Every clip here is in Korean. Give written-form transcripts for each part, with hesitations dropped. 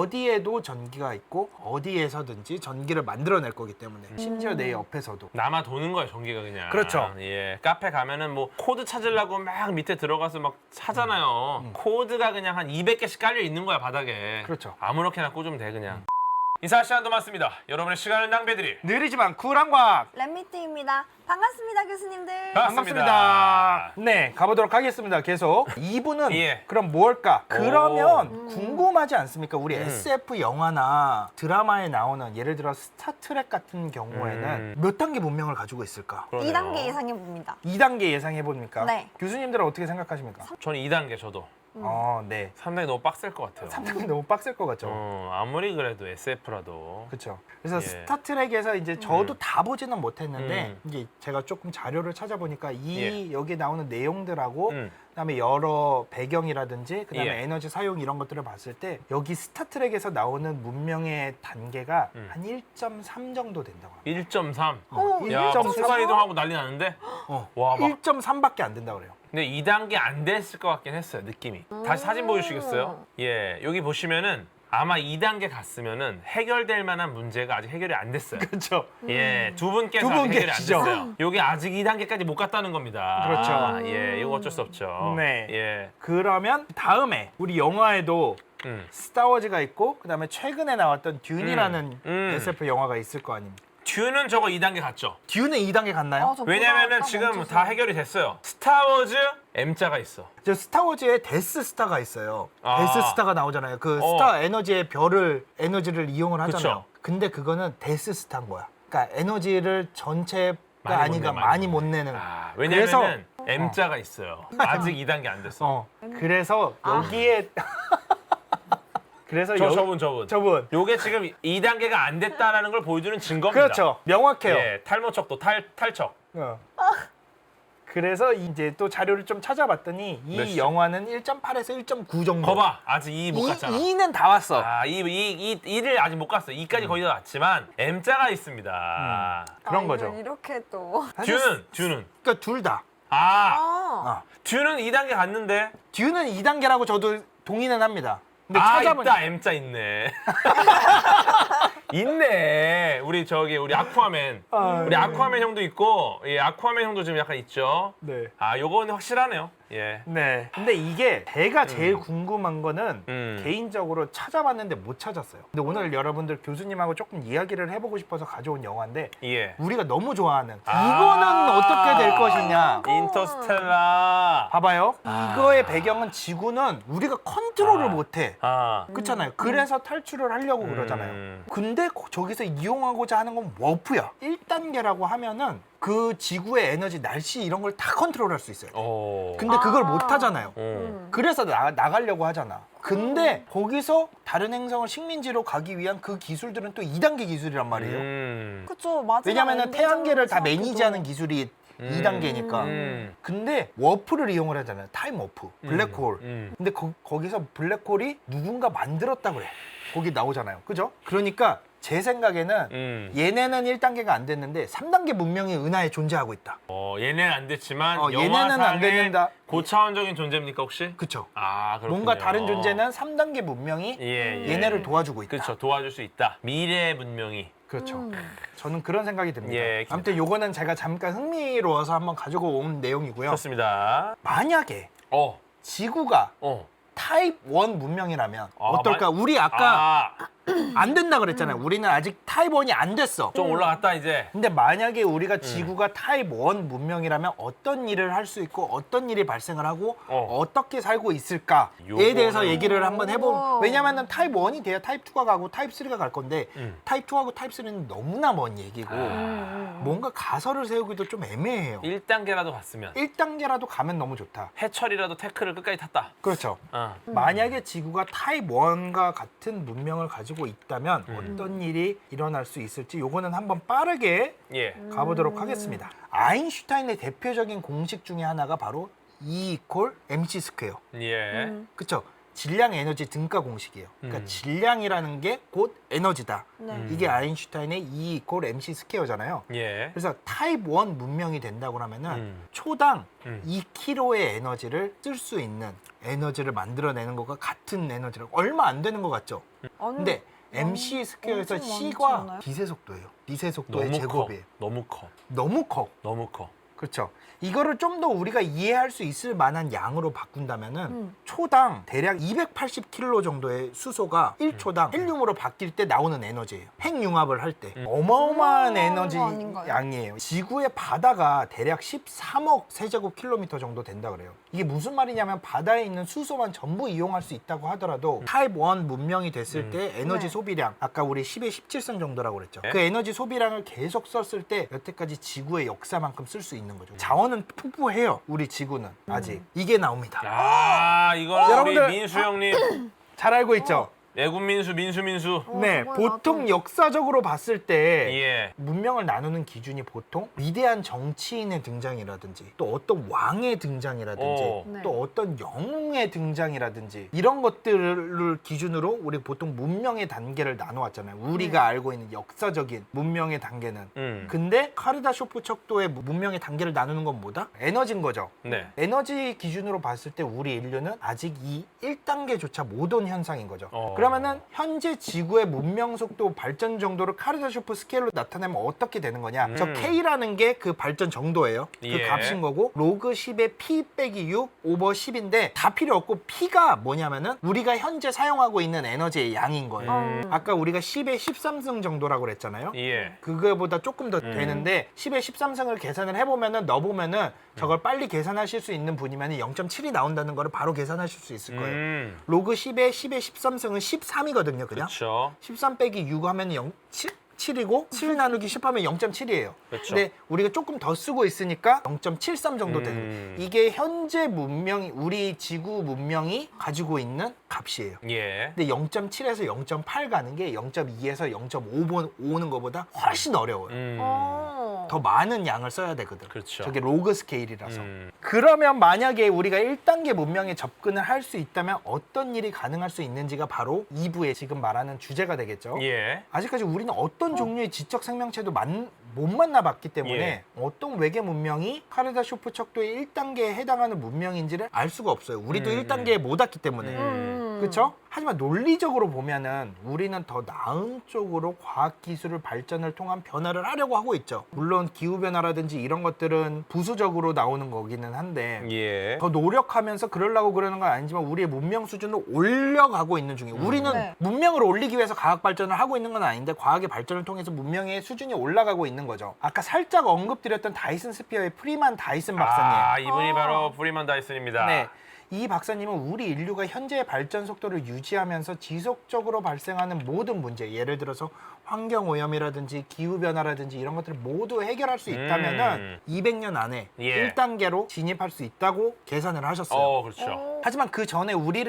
어디에도 전기가 있고 어디에서든지 전기를 만들어낼 거기 때문에 심지어 내 옆에서도. 남아 도는 거야 전기가 그냥. 그렇죠. 예, 카페 가면은 뭐 코드 찾으려고 막 밑에 들어가서 막 찾잖아요. 코드가 그냥 한 200개씩 깔려 있는 거야 바닥에. 그렇죠. 아무렇게나 꽂으면 돼 그냥. 인사할 시간도 많습니다. 여러분의 시간을 낭비해드릴 느리지만 쿨한 과학. 랩미트입니다. 반갑습니다, 교수님들. 반갑습니다. 네, 가보도록 하겠습니다. 계속 2부는 예. 그럼 뭘까? 그러면 궁금하지 않습니까? 우리 SF 영화나 드라마에 나오는 예를 들어 스타트랙 같은 경우에는 몇 단계 문명을 가지고 있을까? 그러네요. 2단계 예상해 봅니다. 2단계 예상해봅니까? 네. 교수님들은 어떻게 생각하십니까? 저는 2단계 저도. 네. 3단계 너무 빡셀 것 같아요. 3단계 너무 빡셀 것 같죠? 아무리 그래도 SF라도. 그렇죠. 그래서 예. 스타트랙에서 이제 저도 다 보지는 못했는데 음. 이제 제가 조금 자료를 찾아보니까 예. 여기 나오는 내용들하고 그다음에 여러 배경이라든지 그다음에 예. 에너지 사용 이런 것들을 봤을 때 여기 스타트랙에서 나오는 문명의 단계가 한 1.3 정도 된다고 합니다. 1.3. 오, 야, 막 1.3? 순간 이동하고 난리 나는데. 와, 막. 1.3밖에 안 된다고 그래요. 근데 2단계 안 됐을 것 같긴 했어요, 느낌이. 다시 사진 보여주시겠어요? 예, 여기 보시면은 아마 2단계 갔으면은 해결될 만한 문제가 아직 해결이 안 됐어요. 그렇죠. 예, 두 분께서 두 분 아직 해결이 안 계시죠? 됐어요. 여기 아직 2단계까지 못 갔다는 겁니다. 그렇죠. 예, 이거 어쩔 수 없죠. 네. 예. 그러면 다음에 우리 영화에도 음. 스타워즈가 있고 그다음에 최근에 나왔던 듄이라는 SF 영화가 있을 거 아닙니까? 듀는 저거 2단계 갔죠. 듀는 2단계 갔나요? 저 왜냐면은 보다가 지금 멈춰서. 다 해결이 됐어요. 스타워즈 M자가 있어. 저 스타워즈에 데스스타가 있어요. 아. 데스스타가 나오잖아요. 그 어. 스타 에너지의 별을 에너지를 이용을 하잖아요. 그쵸. 근데 그거는 데스스타인 거야. 그러니까 에너지를 전체가 많이 못 아니가 내, 많이 못 내는. 아, 그래서 왜냐면은 M자가 있어요. 아직 2단계 안 됐어. 그래서 여기에 그래서 저분 요게 지금 2단계가 안 됐다라는 걸 보여주는 증거입니다. 그렇죠. 명확해요. 예, 탈모척도 탈척. 어. 그래서 이제 또 자료를 좀 찾아봤더니 몇 이 시? 영화는 1.8에서 1.9 정도. 거봐, 아직 2 못 갔잖아. 2는 다 왔어. 아, 2를 아직 못 갔어. 2까지 거의 다 왔지만 M자가 있습니다. 그런 아, 거죠. 이걸 이렇게 또. 듀는. 그러니까 둘 다. 아, 듀는 2단계 갔는데. 듀는 2단계라고 저도 동의는 합니다. 근데 있다. M자 있네. 있네. 우리 아쿠아맨. 우리 아쿠아맨 형도 있고, 예, 아쿠아맨 형도 지금 약간 있죠. 네. 아, 요거는 확실하네요. 예. 네. 근데 이게 제가 제일 궁금한 거는 음. 개인적으로 찾아봤는데 못 찾았어요. 근데 오늘 여러분들 교수님하고 조금 이야기를 해보고 싶어서 가져온 영화인데 예. 우리가 너무 좋아하는 아. 이거는 어떻게 될 것이냐. 인터스텔라. 봐봐요. 이거의 배경은 지구는 우리가 컨트롤을 못해. 아. 그렇잖아요. 그래서 탈출을 하려고 그러잖아요. 근데 저기서 이용하고자 하는 건 워프야. 1단계라고 하면은 그 지구의 에너지, 날씨 이런 걸 다 컨트롤할 수 있어요. 오. 근데 그걸 못 하잖아요. 음. 그래서 나가려고 하잖아. 근데 거기서 다른 행성을 식민지로 가기 위한 그 기술들은 또 2단계 기술이란 말이에요. 그쵸, 맞아요. 왜냐면은 태양계를 다 매니지하는 기술이 2단계니까. 근데 워프를 이용을 하잖아요. 타임 워프, 블랙홀. 근데 거기서 블랙홀이 누군가 만들었다고 그래. 거기 나오잖아요. 그죠? 그러니까 제 생각에는 얘네는 1단계가 안 됐는데 3단계 문명이 은하에 존재하고 있다. 얘네는 안 됐지만 얘네는 안 영화상의 됐는다. 고차원적인 존재입니까 혹시? 그쵸? 아, 그렇군요. 뭔가 다른 존재는 3단계 문명이 예. 얘네를 도와주고 있다. 그렇죠. 도와줄 수 있다. 미래의 문명이. 그렇죠. 저는 그런 생각이 듭니다. 예. 아무튼 요거는 제가 잠깐 흥미로워서 한번 가지고 온 내용이고요. 좋습니다. 만약에 어. 지구가 타입 1 문명이라면 어떨까? 우리 아까 안 된다 그랬잖아요. 우리는 아직 타입 1이 안 됐어. 좀 올라갔다 이제. 근데 만약에 우리가 지구가 타입 1 문명이라면 어떤 일을 할 수 있고 어떤 일이 발생을 하고 어떻게 살고 있을까에 대해서 얘기를 한번 해보면, 왜냐면은 타입 1이 돼야 타입 2가 가고 타입 3가 갈 건데 타입 2하고 타입 3는 너무나 먼 얘기고 뭔가 가설을 세우기도 좀 애매해요. 1단계라도 갔으면 1단계라도 가면 너무 좋다. 해철이라도 태클을 끝까지 탔다. 그렇죠. 만약에 지구가 타입 1과 같은 문명을 가지고 있다면 어떤 일이 일어날 수 있을지 요거는 한번 빠르게 예. 가보도록 하겠습니다. 아인슈타인의 대표적인 공식 중에 하나가 바로 E = mc 스퀘어. 예. 그쵸? 질량 에너지 등가 공식이에요. 그러니까 질량이라는 게 곧 에너지다. 네. 이게 아인슈타인의 E 이퀄 MC 스퀘어잖아요. 예. 그래서 타입 1 문명이 된다고 하면은 음. 초당 음. 2kg의 에너지를 쓸 수 있는 에너지를 만들어내는 것과 같은 에너지라고 얼마 안 되는 것 같죠? 근데 MC 스퀘어에서 엄청 많지 C가 않나요? 빛의 속도예요. 빛의 속도의 너무 커. 제곱이에요. 너무 커. 너무 커. 너무 커. 그렇죠. 이거를 좀 더 우리가 이해할 수 있을 만한 양으로 바꾼다면은 음. 초당 대략 280kg 정도의 수소가 1초당 헬륨으로 바뀔 때 나오는 에너지예요. 핵융합을 할 때 어마어마한 에너지 거 아닌가요? 양이에요. 지구의 바다가 대략 13억 세제곱킬로미터 정도 된다 그래요. 이게 무슨 말이냐면 바다에 있는 수소만 전부 이용할 수 있다고 하더라도 타입 1 문명이 됐을 때 에너지 네. 소비량 아까 우리 10의 17승 정도라고 그랬죠. 네. 그 에너지 소비량을 계속 썼을 때 여태까지 지구의 역사만큼 쓸 수 있는 거죠. 자원은 풍부해요. 우리 지구는 아직 이게 나옵니다. 아, 이거는 여러분들, 우리 민수 형님. 잘 알고 있죠? 애국 민수. 네, 저번에 보통 나왔던- 역사적으로 봤을 때 예. 문명을 나누는 기준이 보통 위대한 정치인의 등장이라든지 또 어떤 왕의 등장이라든지 오. 네. 또 어떤 영웅의 등장이라든지 이런 것들을 기준으로 우리 보통 문명의 단계를 나눠왔잖아요. 우리가 알고 있는 역사적인 문명의 단계는. 근데 카르다쇼프 척도의 문명의 단계를 나누는 건 뭐다? 에너지인 거죠. 네. 에너지 기준으로 봤을 때 우리 인류는 아직 이 1단계조차 못 온 현상인 거죠. 그러면은 현재 지구의 문명 속도 발전 정도를 카르다쇼프 스케일로 나타내면 어떻게 되는 거냐? 저 K라는 게 그 발전 정도예요. 그 예. 값인 거고 로그 10의 P 빼기 6 오버 10인데 다 필요 없고 P가 뭐냐면은 우리가 현재 사용하고 있는 에너지의 양인 거예요. 아까 우리가 10의 13승 정도라고 그랬잖아요. 예. 그거보다 조금 더 되는데 10의 13승을 계산을 해보면은 넣어보면은 저걸 빨리 계산하실 수 있는 분이면 0.7이 나온다는 거를 바로 계산하실 수 있을 거예요. 로그 10의 13승은 13이거든요, 그냥. 그렇죠. 13 빼기 6 하면 7이고 7 나누기 10 하면 0.7이에요. 그쵸. 근데 우리가 조금 더 쓰고 있으니까 0.73 정도 되는 거예요. 이게 현재 문명이 우리 지구 문명이 가지고 있는 값이에요. 예. 근데 0.7에서 0.8 가는 게 0.2에서 0.5 오는 것보다 훨씬 어려워요. 더 많은 양을 써야 되거든. 그렇죠. 저게 로그 스케일이라서. 그러면 만약에 우리가 1단계 문명에 접근을 할 수 있다면 어떤 일이 가능할 수 있는지가 바로 2부에 지금 말하는 주제가 되겠죠. 예. 아직까지 우리는 어떤 종류의 지적 생명체도 못 만나봤기 때문에 예. 어떤 외계 문명이 카르다쇼프 척도의 1단계에 해당하는 문명인지를 알 수가 없어요. 우리도 1단계에 못 왔기 때문에. 그렇죠? 하지만 논리적으로 보면은 우리는 더 나은 쪽으로 과학기술을 발전을 통한 변화를 하려고 하고 있죠. 물론 기후변화라든지 이런 것들은 부수적으로 나오는 거기는 한데 예. 더 노력하면서 그러려고 그러는 건 아니지만 우리의 문명 수준을 올려가고 있는 중이에요. 우리는 네. 문명을 올리기 위해서 과학 발전을 하고 있는 건 아닌데 과학의 발전을 통해서 문명의 수준이 올라가고 있는 거죠. 아까 살짝 언급드렸던 다이슨 스피어의 프리만 다이슨 박사님. 아, 이분이 바로 프리만 다이슨입니다. 네. 이 박사님은 우리 인류가 현재의 발전 속도를 유지하면서 지속적으로 발생하는 모든 문제, 예를 들어서 환경오염이라든지 기후변화라든지 이런 것들을 모두 해결할 수 있다면은 200년 안에 예. 1단계로 진입할 수 있다고 계산을 하셨어요. 그렇죠. 하지만 그 전에 우리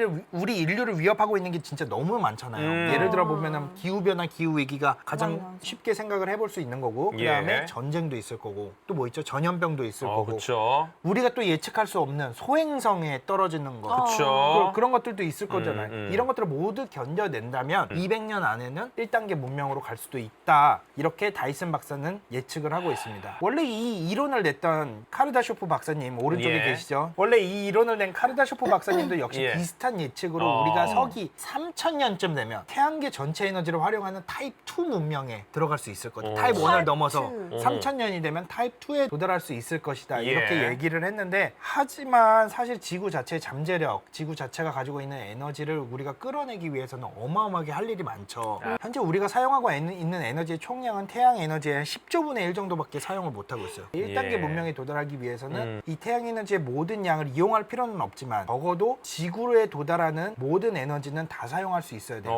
인류를 위협하고 있는 게 진짜 너무 많잖아요. 예를 들어 보면은 기후변화, 기후위기가 가장 맞아. 쉽게 생각을 해볼 수 있는 거고 예. 그다음에 전쟁도 있을 거고 또 뭐 있죠? 전염병도 있을 거고 그렇죠. 우리가 또 예측할 수 없는 소행성에 떨어지는 거 그렇죠. 그런 것들도 있을 거잖아요. 음. 이런 것들을 모두 견뎌낸다면 200년 안에는 1단계 문명으로 갈 수도 있다. 이렇게 다이슨 박사는 예측을 하고 있습니다. 원래 이 이론을 냈던 카르다쇼프 박사님 오른쪽에 예. 계시죠? 원래 이 이론을 낸 카르다쇼프 박사님도 역시 예. 비슷한 예측으로 우리가 서기 3000년쯤 되면 태양계 전체 에너지를 활용하는 타입 2 문명에 들어갈 수 있을 거다. 타입 1을 타입 넘어서 2. 3000년이 되면 타입 2에 도달할 수 있을 것이다. 예. 이렇게 얘기를 했는데 하지만 사실 지구 자체의 잠재력, 지구 자체가 가지고 있는 에너지를 우리가 끌어내기 위해서는 어마어마하게 할 일이 많죠. 현재 우리가 사용하고 있는 에너지의 총량은 태양 에너지의 10조분의 1 정도밖에 사용을 못하고 있어요. 1단계 예. 문명에 도달하기 위해서는 이 태양 에너지의 모든 양을 이용할 필요는 없지만 적어도 지구에 도달하는 모든 에너지는 다 사용할 수 있어야 돼요.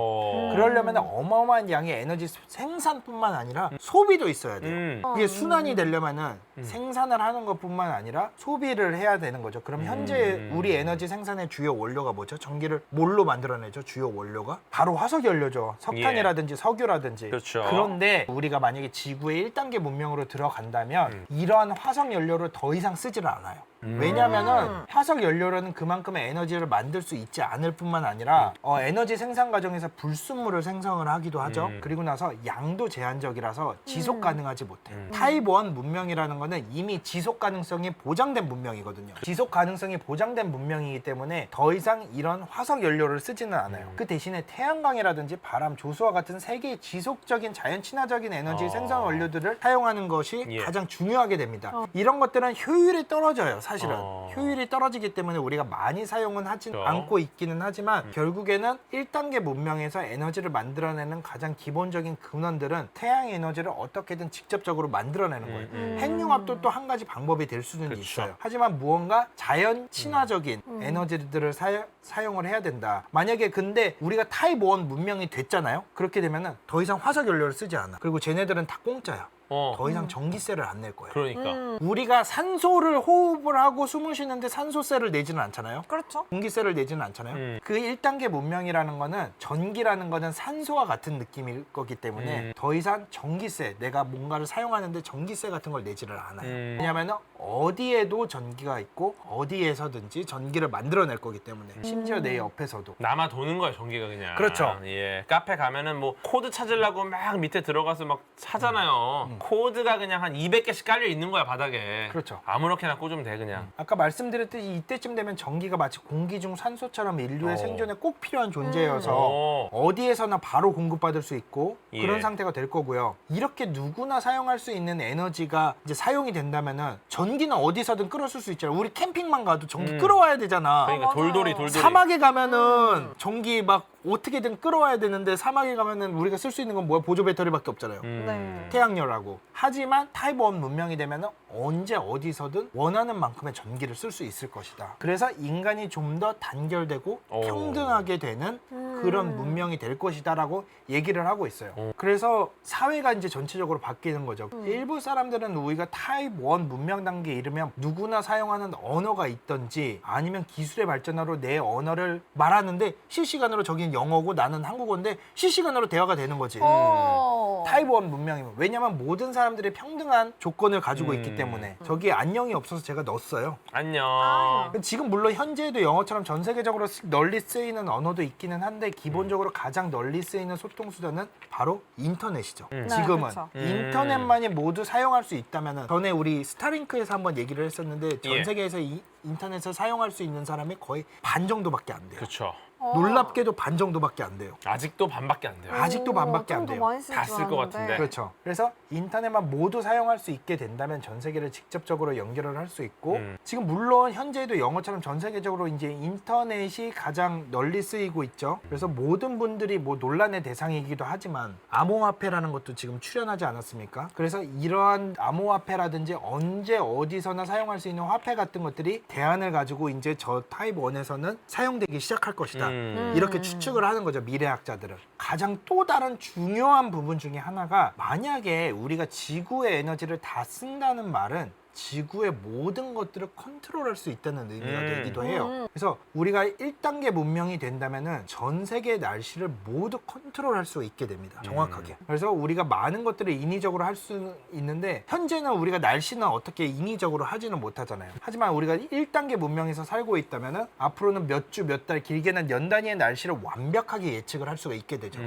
그러려면 어마어마한 양의 에너지 생산뿐만 아니라 소비도 있어야 돼요. 이게 순환이 되려면은 생산을 하는 것뿐만 아니라 소비를 해야 되는 거죠. 그럼 현재 우리 에너지 생산의 주요 원료가 뭐죠? 전기를 뭘로 만들어내죠? 주요 원료가? 바로 화석 연료죠. 석탄이라든지 석유라든지. 그렇죠. 그런데 우리가 만약에 지구의 1단계 문명으로 들어간다면 이러한 화석 연료를 더 이상 쓰지를 않아요. 왜냐하면은 화석 연료로는 그만큼의 에너지를 만들 수 있지 않을 뿐만 아니라 에너지 생산 과정에서 불순물을 생성을 하기도 하죠. 그리고 나서 양도 제한적이라서 지속 가능하지 못해. 타입 1 문명이라는 거는 이미 지속 가능성이 보장된 문명이거든요. 지속 가능성이 보장된 문명이기 때문에 더 이상 이런 화석 연료를 쓰지는 않아요. 그 대신에 태양광이라든지 바람, 조수와 같은 세계의 지속적인 자연 친화적인 에너지 생성 원료들을 사용하는 것이 예. 가장 중요하게 됩니다. 이런 것들은 효율이 떨어져요. 사실은 효율이 떨어지기 때문에 우리가 많이 사용은 하진 그렇죠. 않고 있기는 하지만 결국에는 1단계 문명에서 에너지를 만들어내는 가장 기본적인 근원들은 태양 에너지를 어떻게든 직접적으로 만들어내는 거예요. 핵융합도 또 한 가지 방법이 될 수는 그렇죠. 있어요. 하지만 무언가 자연 친화적인 에너지들을 사용을 해야 된다. 만약에 근데 우리가 타입 1 문명이 됐잖아요. 그렇게 되면은 더 이상 화석 연료를 쓰지 않아. 그리고 쟤네들은 다 공짜야. 더 이상 전기세를 안 낼 거예요. 그러니까. 우리가 산소를 호흡을 하고 숨을 쉬는데 산소세를 내지는 않잖아요. 그렇죠. 공기세를 내지는 않잖아요. 그 1단계 문명이라는 거는 전기라는 거는 산소와 같은 느낌일 거기 때문에 더 이상 전기세, 내가 뭔가를 사용하는데 전기세 같은 걸 내지를 않아요. 왜냐하면 어디에도 전기가 있고 어디에서든지 전기를 만들어낼 거기 때문에 심지어 내 옆에서도. 남아 도는 거야 전기가 그냥. 그렇죠. 예. 카페 가면은 뭐 코드 찾으려고 막 밑에 들어가서 막 찾잖아요. 코드가 그냥 한 200개씩 깔려 있는 거야 바닥에. 그렇죠. 아무렇게나 꽂으면 돼 그냥. 아까 말씀드렸듯이 이때쯤 되면 전기가 마치 공기 중 산소처럼 인류의 생존에 꼭 필요한 존재여서 어디에서나 바로 공급받을 수 있고 예. 그런 상태가 될 거고요. 이렇게 누구나 사용할 수 있는 에너지가 이제 사용이 된다면은 전기는 어디서든 끌어쓸 수 있잖아요. 우리 캠핑만 가도 전기 끌어와야 되잖아. 그러니까 맞아요. 돌돌이. 사막에 가면은 전기 막 어떻게든 끌어와야 되는데 사막에 가면은 우리가 쓸 수 있는 건 뭐야? 보조 배터리밖에 없잖아요. 네. 태양열하고. 하지만 타입 1 문명이 되면은 언제 어디서든 원하는 만큼의 전기를 쓸 수 있을 것이다. 그래서 인간이 좀 더 단결되고 평등하게 되는 그런 문명이 될 것이다라고 얘기를 하고 있어요. 그래서 사회가 이제 전체적으로 바뀌는 거죠. 일부 사람들은 우리가 타입 1 문명 단계에 이르면 누구나 사용하는 언어가 있던지 아니면 기술의 발전으로 내 언어를 말하는데 실시간으로 저긴 영어고 나는 한국어인데 실시간으로 대화가 되는 거지. 타입 1 문명이면. 왜냐면 모든 사람들이 평등한 조건을 가지고 있기 때문에. 저기 안녕이 없어서 제가 넣었어요. 안녕. 지금 물론 현재에도 영어처럼 전 세계적으로 널리 쓰이는 언어도 있기는 한데 기본적으로 가장 널리 쓰이는 소통 수단은 바로 인터넷이죠. 지금은. 그쵸. 인터넷만이 모두 사용할 수 있다면 전에 우리 스타링크에서 한번 얘기를 했었는데 전 예. 세계에서 이 인터넷을 사용할 수 있는 사람이 거의 반 정도밖에 안 돼요. 그렇죠. 놀랍게도 반 정도밖에 안 돼요. 아직도 반밖에 안 돼요. 아직도 반밖에 안 돼요. 다 쓸 것 같은데. 그렇죠. 그래서 인터넷만 모두 사용할 수 있게 된다면 전 세계를 직접적으로 연결을 할 수 있고 지금 물론 현재에도 영어처럼 전 세계적으로 이제 인터넷이 가장 널리 쓰이고 있죠. 그래서 모든 분들이 뭐 논란의 대상이기도 하지만 암호화폐라는 것도 지금 출현하지 않았습니까? 그래서 이러한 암호화폐라든지 언제 어디서나 사용할 수 있는 화폐 같은 것들이 대안을 가지고 이제 저 타입 1에서는 사용되기 시작할 것이다. 이렇게 추측을 하는 거죠, 미래학자들은. 가장 또 다른 중요한 부분 중에 하나가 만약에 우리가 지구의 에너지를 다 쓴다는 말은 지구의 모든 것들을 컨트롤할 수 있다는 의미가 되기도 해요. 그래서 우리가 1단계 문명이 된다면은 전 세계의 날씨를 모두 컨트롤할 수 있게 됩니다. 정확하게. 그래서 우리가 많은 것들을 인위적으로 할 수 있는데 현재는 우리가 날씨는 어떻게 인위적으로 하지는 못하잖아요. 하지만 우리가 1단계 문명에서 살고 있다면은 앞으로는 몇 주, 몇 달, 길게는 연 단위의 날씨를 완벽하게 예측을 할 수가 있게 되죠.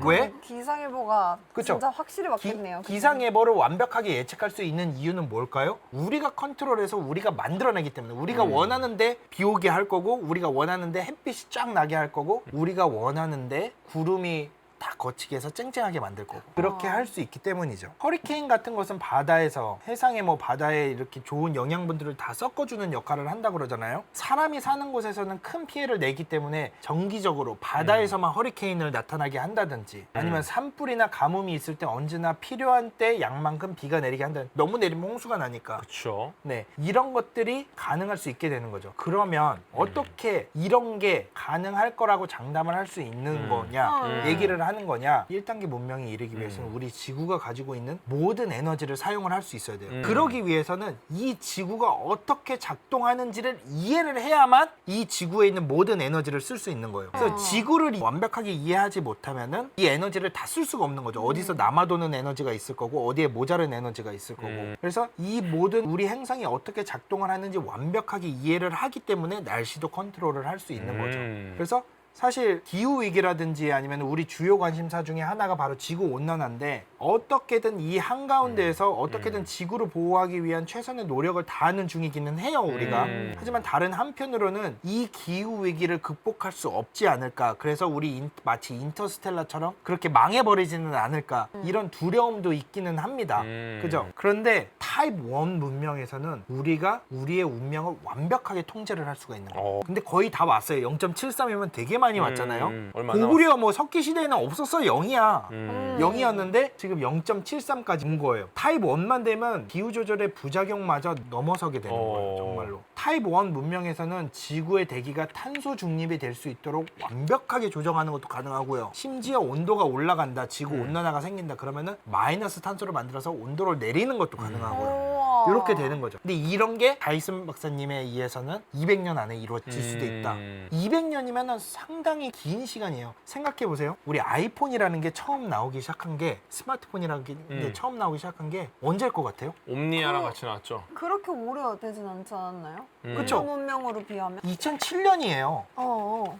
왜? 기상예보가 그쵸? 진짜 확실히 맞겠네요. 기상예보를 완벽하게 예측할 수 있는 이유는 뭘까요? 우리가 컨트롤해서 우리가 만들어내기 때문에 우리가 원하는데 비 오게 할 거고 우리가 원하는데 햇빛이 쫙 나게 할 거고 우리가 원하는데 구름이 다 거치게 해서 쨍쨍하게 만들 거고 그렇게 할 수 있기 때문이죠. 허리케인 같은 것은 바다에서 해상의 뭐 바다에 이렇게 좋은 영양분들을 다 섞어주는 역할을 한다고 그러잖아요. 사람이 사는 곳에서는 큰 피해를 내기 때문에 정기적으로 바다에서만 허리케인을 나타나게 한다든지 아니면 산불이나 가뭄이 있을 때 언제나 필요한 때 양만큼 비가 내리게 한다. 너무 내리면 홍수가 나니까. 그렇죠. 네, 이런 것들이 가능할 수 있게 되는 거죠. 그러면 어떻게 이런 게 가능할 거라고 장담을 할 수 있는 거냐 얘기를 하는 거냐? 1단계 문명에 이르기 위해서는 우리 지구가 가지고 있는 모든 에너지를 사용을 할 수 있어야 돼요. 그러기 위해서는 이 지구가 어떻게 작동하는지를 이해를 해야만 이 지구에 있는 모든 에너지를 쓸 수 있는 거예요. 그래서 지구를 완벽하게 이해하지 못하면은 이 에너지를 다 쓸 수가 없는 거죠. 어디서 남아도는 에너지가 있을 거고 어디에 모자른 에너지가 있을 거고. 그래서 이 모든 우리 행성이 어떻게 작동을 하는지 완벽하게 이해를 하기 때문에 날씨도 컨트롤을 할 수 있는 거죠. 그래서 사실 기후위기라든지 아니면 우리 주요 관심사 중에 하나가 바로 지구온난화인데 어떻게든 이 한가운데에서 어떻게든 지구를 보호하기 위한 최선의 노력을 다하는 중이기는 해요, 우리가. 하지만 다른 한편으로는 이 기후위기를 극복할 수 없지 않을까. 그래서 우리 마치 인터스텔라처럼 그렇게 망해버리지는 않을까. 이런 두려움도 있기는 합니다. 그죠? 그런데 타입 1 문명에서는 우리가 우리의 운명을 완벽하게 통제를 할 수가 있는 거예요. 근데 거의 다 왔어요. 0.73이면 되게 많이 왔잖아요. 얼마나 고구려 뭐 석기 시대에는 없었어. 0이야. 0이었는데 지금 0.73까지 온 거예요. 타입 1만 되면 기후 조절의 부작용마저 넘어서게 되는 거예요. 정말로. 타입 1 문명에서는 지구의 대기가 탄소 중립이 될 수 있도록 완벽하게 조정하는 것도 가능하고요. 심지어 온도가 올라간다. 지구 온난화가 생긴다. 그러면은 마이너스 탄소를 만들어서 온도를 내리는 것도 가능하고요. 이렇게 되는 거죠. 근데 이런 게 다이슨 박사님에 의해서는 200년 안에 이루어질 수도 있다. 200년이면 상당히 긴 시간이에요. 생각해 보세요. 우리 아이폰이라는 게 처음 나오기 시작한 게 스마트폰이라는 게 처음 나오기 시작한 게 언제일 것 같아요? 옴니아랑 같이 나왔죠. 그렇게 오래 되진 않지 않았나요? 그쵸? 문명으로 비하면. 2007년이에요.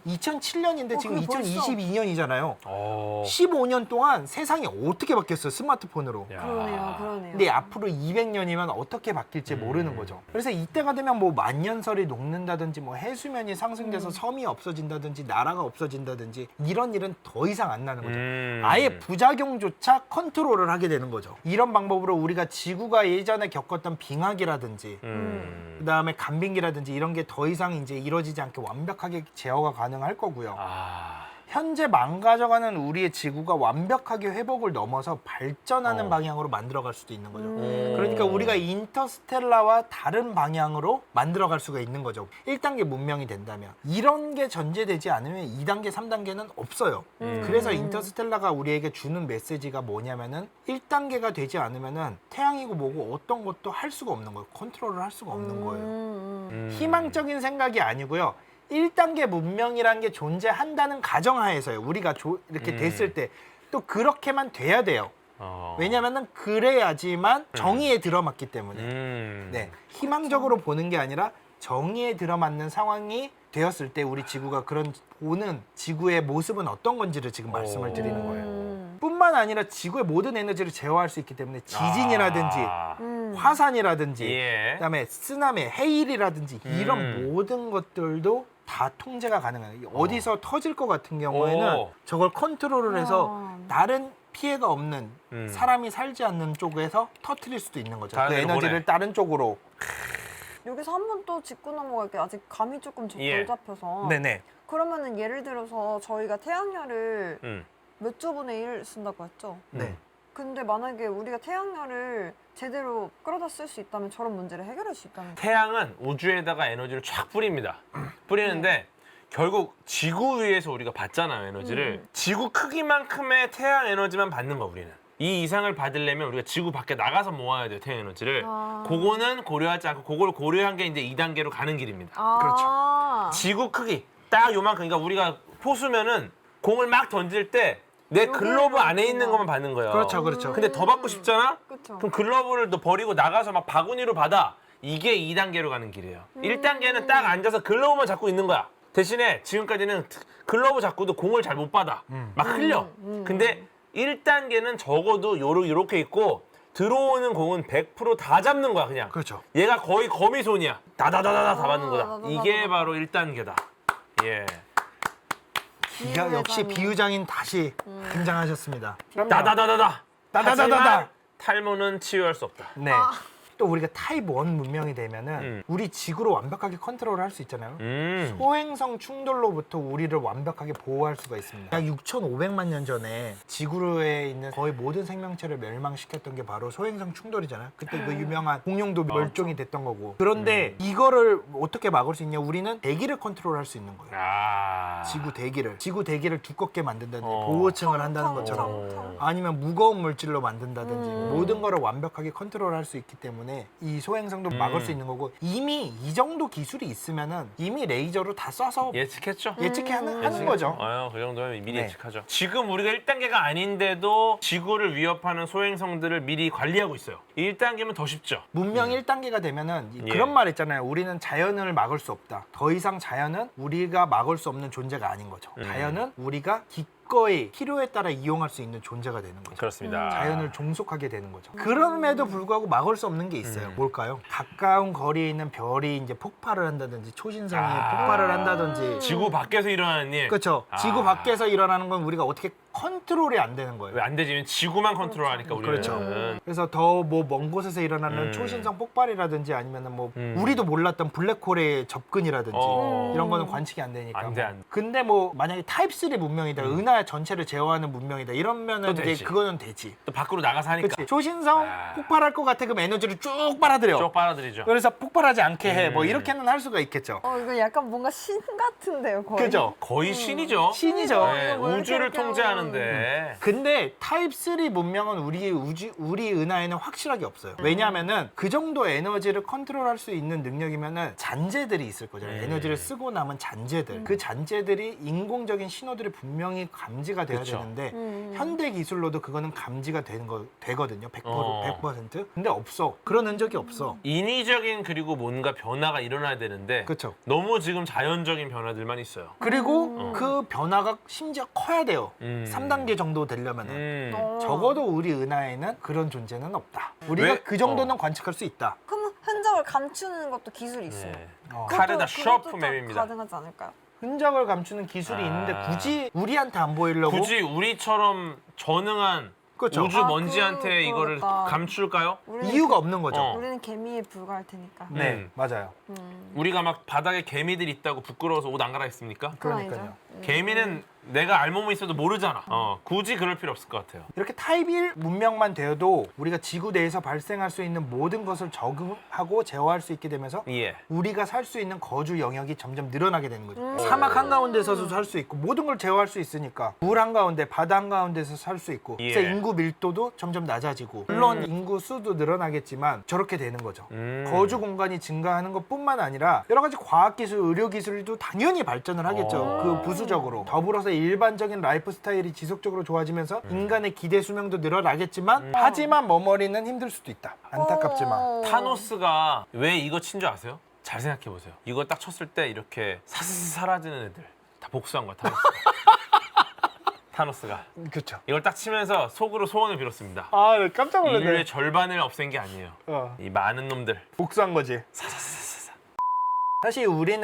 2007년인데 지금 그게 벌써- 2022년이잖아요. 15년 동안 세상이 어떻게 바뀌었어요? 스마트폰으로. 그러네요. 근데 앞으로 200년이면 어떻게 바뀔지 모르는 거죠. 그래서 이때가 되면 뭐 만년설이 녹는다든지 뭐 해수면이 상승돼서 섬이 없어진다든지 나라가 없어진다든지 이런 일은 더 이상 안 나는 거죠. 아예 부작용조차 컨트롤을 하게 되는 거죠. 이런 방법으로 우리가 지구가 예전에 겪었던 빙하기라든지 그다음에 간빙기라든지 이런 게 더 이상 이제 이루어지지 않게 완벽하게 제어가 가능할 거고요. 현재 망가져가는 우리의 지구가 완벽하게 회복을 넘어서 발전하는 방향으로 만들어갈 수도 있는 거죠. 그러니까 우리가 인터스텔라와 다른 방향으로 만들어갈 수가 있는 거죠. 1단계 문명이 된다면. 이런 게 전제되지 않으면 2단계, 3단계는 없어요. 그래서 인터스텔라가 우리에게 주는 메시지가 뭐냐면은 1단계가 되지 않으면은 태양이고 뭐고 어떤 것도 할 수가 없는 거예요. 컨트롤을 할 수가 없는 거예요. 희망적인 생각이 아니고요. 1단계 문명이라는 게 존재한다는 가정하에서요. 우리가 이렇게 됐을 때 또 그렇게만 돼야 돼요. 왜냐면은 그래야지만 정의에 들어맞기 때문에. 네, 희망적으로 보는 게 아니라 정의에 들어맞는 상황이 되었을 때 우리 지구가 그런 보는 지구의 모습은 어떤 건지를 지금 말씀을 드리는 거예요. 뿐만 아니라 지구의 모든 에너지를 제어할 수 있기 때문에 지진이라든지 화산이라든지 그다음에 쓰나미, 해일이라든지 이런 모든 것들도 다 통제가 가능해요. 어디서 터질 것 같은 경우에는 저걸 컨트롤을 해서 다른 피해가 없는 사람이 살지 않는 쪽에서 터트릴 수도 있는 거죠. 그 에너지를 다른 쪽으로. 여기서 한 번 또 짚고 넘어갈게요. 아직 감이 조금 덜 잡혀서. 네네. 그러면은 예를 들어서 저희가 태양열을 몇 조분의 1 쓴다고 했죠? 네. 근데 만약에 우리가 태양열을 제대로 끌어다 쓸 수 있다면 저런 문제를 해결할 수 있다는 거예요. 태양은 우주에다가 에너지를 쫙 뿌립니다. 뿌리는데 결국 지구 위에서 우리가 받잖아요, 에너지를. 지구 크기만큼의 태양 에너지만 받는 거야, 우리는. 이 이상을 받으려면 우리가 지구 밖에 나가서 모아야 돼요, 태양 에너지를. 그거는 고려하지 않고 그걸 고려한 게 이제 2단계로 가는 길입니다. 그렇죠. 지구 크기 딱 요만큼. 그러니까 우리가 포수면은 공을 막 던질 때 내 글러브 안에 있는 것만 받는 거예요. 그렇죠, 그렇죠. 근데 더 받고 싶잖아? 그쵸. 그럼 글러브를 너 버리고 나가서 막 바구니로 받아. 이게 2단계로 가는 길이에요. 1단계는 딱 앉아서 글러브만 잡고 있는 거야. 대신에 지금까지는 글러브 잡고도 공을 잘 못 받아. 막 흘려. 근데 1단계는 적어도 요렇게 있고 들어오는 공은 100% 다 잡는 거야, 그냥. 그렇죠. 얘가 거의 거미손이야. 다다다다다 다 받는 거다. 다다다다다. 이게 바로 1단계다. 예. 역시 비유장인 다시 등장하셨습니다. 다다다다다. 다다다다다. 하지만 탈모는 치유할 수 없다. 네. 또 우리가 타입 1 문명이 되면은 우리 지구를 완벽하게 컨트롤할 수 있잖아요. 소행성 충돌로부터 우리를 완벽하게 보호할 수가 있습니다. 약 6,500만 년 전에 지구에 있는 거의 모든 생명체를 멸망시켰던 게 바로 소행성 충돌이잖아요. 그때 그 유명한 공룡도 멸종이 됐던 거고. 그런데 이거를 어떻게 막을 수 있냐? 우리는 대기를 컨트롤할 수 있는 거예요. 지구 대기를 두껍게 만든다든지 보호층을 한다는 것처럼 아니면 무거운 물질로 만든다든지 모든 거를 완벽하게 컨트롤할 수 있기 때문에 이 소행성도 막을 수 있는 거고 이미 이 정도 기술이 있으면은 이미 레이저로 다 쏴서 예측했죠? 하는 거죠. 그 정도면 미리 네. 예측하죠. 지금 우리가 1단계가 아닌데도 지구를 위협하는 소행성들을 미리 관리하고 있어요. 1단계면 더 쉽죠. 문명 1단계가 되면은 그런 말 있잖아요. 우리는 자연을 막을 수 없다. 더 이상 자연은 우리가 막을 수 없는 존재가 아닌 거죠. 자연은 우리가 기꺼이 필요에 따라 이용할 수 있는 존재가 되는 거죠. 그렇습니다. 자연을 종속하게 되는 거죠. 그럼에도 불구하고 막을 수 없는 게 있어요. 뭘까요? 가까운 거리에 있는 별이 이제 폭발을 한다든지 초신성이 폭발을 한다든지 지구 밖에서 일어나는 일. 그렇죠. 지구 밖에서 일어나는 건 우리가 어떻게 컨트롤이 안 되는 거예요. 왜 안 되지? 지구만 컨트롤하니까 우리는. 그렇죠. 그래서 더 뭐 먼 곳에서 일어나는 초신성 폭발이라든지 아니면은 뭐 우리도 몰랐던 블랙홀의 접근이라든지 이런 거는 관측이 안 되니까. 안 돼, 안 돼. 근데 뭐 만약에 타입 3 문명이다, 은하 전체를 제어하는 문명이다 이러면은 또 이제 되지. 그거는 되지. 또 밖으로 나가서 하니까. 그렇지. 초신성 폭발할 것 같아 그럼 에너지를 쭉 빨아들여. 쭉 빨아들이죠. 그래서 폭발하지 않게 해. 뭐 이렇게는 할 수가 있겠죠. 이거 약간 뭔가 신 같은데요, 거의. 그죠? 거의 신이죠. 신이죠. 네, 이거 뭐 우주를 이렇게 통제하는데. 근데 타입 3 문명은 우리 은하에는 확실하게 없어요. 왜냐하면은 그 정도 에너지를 컨트롤할 수 있는 능력이면은 잔재들이 있을 거잖아요. 에너지를 쓰고 남은 잔재들. 그 잔재들이 인공적인 신호들이 분명히 감지가 돼야 그쵸. 되는데 현대 기술로도 그거는 감지가 되거든요. 100%. 근데 없어. 그런 흔적이 없어. 인위적인 그리고 뭔가 변화가 일어나야 되는데 그렇죠. 너무 지금 자연적인 변화들만 있어요. 그리고 그 변화가 심지어 커야 돼요. 3단계 정도 되려면은. 적어도 우리 은하에는 그런 존재는 없다. 우리가 왜? 그 정도는 관측할 수 있다. 그럼 흔적을 감추는 것도 기술이 있어요. 네. 어. 카르다 그것도 셔프 맵입니다. 가능하지 않을까요? 흔적을 감추는 기술이 있는데 굳이 우리한테 안 보이려고 굳이 우리처럼 전능한 그렇죠. 우주 먼지한테 이거를 그러겠다. 감출까요? 이유가 없는 거죠. 우리는 개미에 불과할 테니까. 네, 맞아요. 우리가 막 바닥에 개미들 있다고 부끄러워서 옷 안 갈아입습니까? 그러니까요. 개미는 내가 알몸에 있어도 모르잖아. 굳이 그럴 필요 없을 것 같아요. 이렇게 타입 1 문명만 되어도 우리가 지구 내에서 발생할 수 있는 모든 것을 적응하고 제어할 수 있게 되면서 예. 우리가 살 수 있는 거주 영역이 점점 늘어나게 되는 거죠. 사막 한가운데서도 살 수 있고 모든 걸 제어할 수 있으니까 물 한가운데, 바다 한가운데서 살 수 있고 예. 그래서 인구 밀도도 점점 낮아지고 물론 인구 수도 늘어나겠지만 저렇게 되는 거죠. 거주 공간이 증가하는 것뿐만 아니라 여러 가지 과학기술, 의료기술도 당연히 발전을 하겠죠. 그 부수적으로. 더불어서 일반적인 라이프 스타일이 지속적으로 좋아지면서 인간의 기대 수명도 늘어나겠지만 하지만 머머리는 힘들 수도 있다. 안타깝지만. 타노스가 왜 이거 친 줄 아세요? 잘 생각해 보세요. 이거 딱 쳤을 때 이렇게 사스스 사라지는 애들 다 복수한 거야, 타노스. 타노스가 그렇죠. 이걸 딱 치면서 속으로 소원을 빌었습니다. 아, 깜짝 인류의 절반을 없앤 게 아니에요. 어, 이 많은 놈들. 복수한 거지. 사실 우리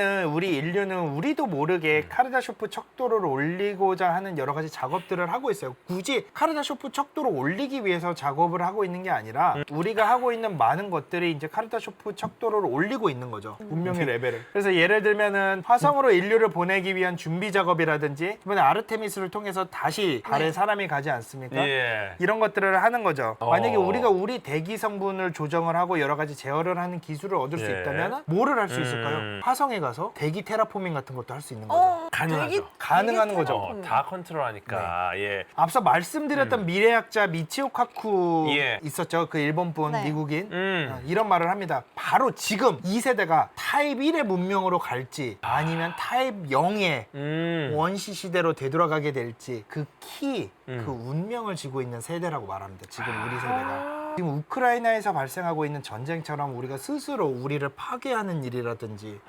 인류는 우리도 모르게 카르다쇼프 척도를 올리고자 하는 여러 가지 작업들을 하고 있어요. 굳이 카르다쇼프 척도를 올리기 위해서 작업을 하고 있는 게 아니라 우리가 하고 있는 많은 것들이 이제 카르다쇼프 척도를 올리고 있는 거죠. 문명의 레벨을. 그래서 예를 들면은 화성으로 인류를 보내기 위한 준비 작업이라든지 이번에 아르테미스를 통해서 다시 달에 사람이 가지 않습니까? 예. 이런 것들을 하는 거죠. 어. 만약에 우리가 우리 대기 성분을 조정을 하고 여러 가지 제어를 하는 기술을 얻을 수 예. 있다면 뭐를 할 수 있을까요? 화성에 가서 대기 테라포밍 같은 것도 할 수 있는 거죠. 가능하죠. 가능한 거죠. 다 컨트롤하니까. 예. 앞서 말씀드렸던 미래학자 미치오 카쿠 예. 있었죠. 그 일본 분, 네. 미국인. 음. 이런 말을 합니다. 바로 지금 이 세대가 타입 1의 문명으로 갈지 아니면 타입 0의 원시 시대로 되돌아가게 될지 그 키, 그 운명을 쥐고 있는 세대라고 말합니다. 지금 우리 세대가. 지금 우크라이나에서 발생하고 있는 전쟁처럼 우리가 스스로 우리를 파괴하는 일이라든지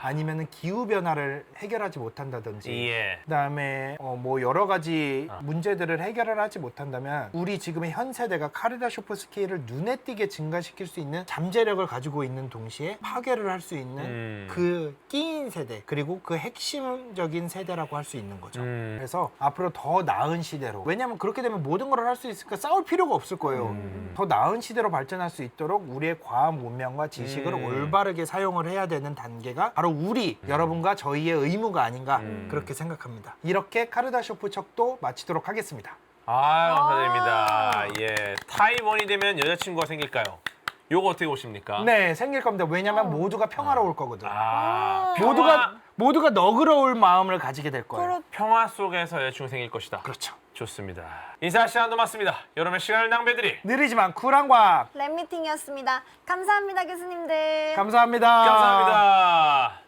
아니면 기후 변화를 해결하지 못한다든지 예. 그다음에 뭐 여러 가지 문제들을 해결을 하지 못한다면 우리 지금의 현 세대가 카르다쇼프 스케일을 눈에 띄게 증가시킬 수 있는 잠재력을 가지고 있는 동시에 파괴를 할 수 있는 그 끼인 세대 그리고 그 핵심적인 세대라고 할 수 있는 거죠. 그래서 앞으로 더 나은 시대로 왜냐하면 그렇게 되면 모든 걸 할 수 있으니까 싸울 필요가 없을 거예요. 더 나은 시대로 발전할 수 있도록 우리의 과학 문명과 지식을 올바르게 사용을 해야 되는 단계가 바로 우리 여러분과 저희의 의무가 아닌가 그렇게 생각합니다. 이렇게 카르다쇼프 척도 마치도록 하겠습니다. 아유, 감사드립니다. 예, 타이원이 되면 여자친구가 생길까요? 요거 어떻게 보십니까? 네, 생길 겁니다. 왜냐면 모두가 평화로울 거거든. 아, 모두가 너그러울 마음을 가지게 될 거예요. 평화 속에서 여자친구 생길 것이다. 그렇죠. 좋습니다. 인사 시간도 맞습니다. 여러분의 시간을 낭비해드리 느리지만 쿨한 과학. 랩미팅이었습니다. 감사합니다, 교수님들. 감사합니다. 감사합니다.